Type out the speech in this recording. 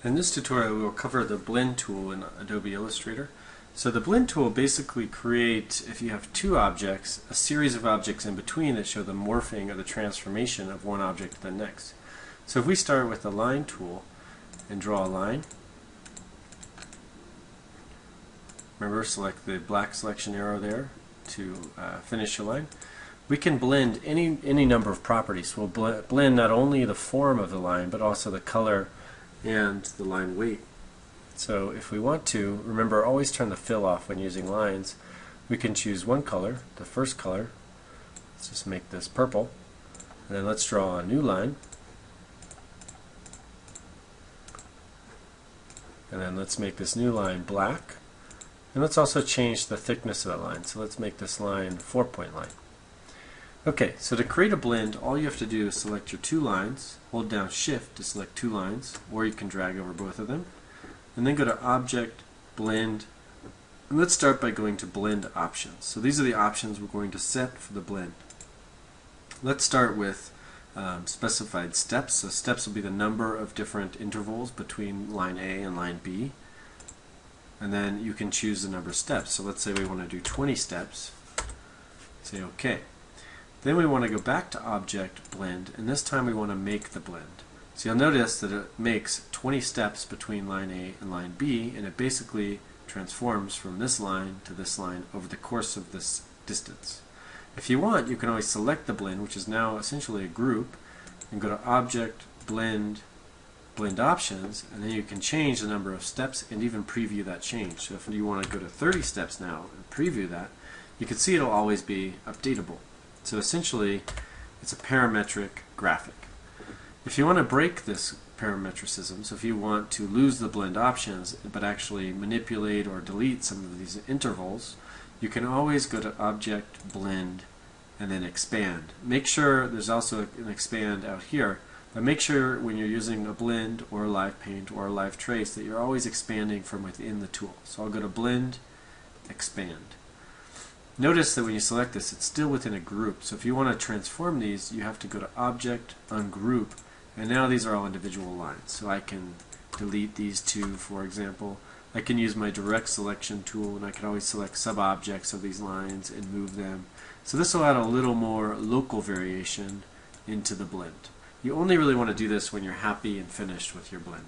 In this tutorial we will cover the blend tool in Adobe Illustrator. So the blend tool basically creates, if you have two objects, a series of objects in between that show the morphing or the transformation of one object to the next. So if we start with the line tool and draw a line, remember, select the black selection arrow there to finish your line. We can blend any number of properties. We'll blend not only the form of the line but also the color and the line weight. So if we want to, remember, always turn the fill off when using lines. We can choose one color, the first color. Let's just make this purple, and then let's draw a new line, and then let's make this new line black, and let's also change the thickness of that line. So let's make this line a 4-point line. Okay, so to create a blend, all you have to do is select your two lines, hold down Shift to select two lines, or you can drag over both of them, and then go to Object, Blend, and let's start by going to Blend Options. So these are the options we're going to set for the blend. Let's start with specified steps. So steps will be the number of different intervals between line A and line B, and then you can choose the number of steps. So let's say we want to do 20 steps. Say OK. Then we want to go back to Object, Blend, and this time we want to make the blend. So you'll notice that it makes 20 steps between line A and line B, and it basically transforms from this line to this line over the course of this distance. If you want, you can always select the blend, which is now essentially a group, and go to Object, Blend, Blend Options, and then you can change the number of steps and even preview that change. So if you want to go to 30 steps now and preview that, you can see it'll always be updatable. So essentially, it's a parametric graphic. If you want to break this parametricism, so if you want to lose the blend options but actually manipulate or delete some of these intervals, you can always go to Object, Blend, and then Expand. Make sure there's also an Expand out here, but make sure when you're using a blend or a live paint or a live trace that you're always expanding from within the tool. So I'll go to Blend, Expand. Notice that when you select this, it's still within a group. So if you want to transform these, you have to go to Object, Ungroup, and now these are all individual lines. So I can delete these two, for example. I can use my direct selection tool, and I can always select sub-objects of these lines and move them. So this will add a little more local variation into the blend. You only really want to do this when you're happy and finished with your blend.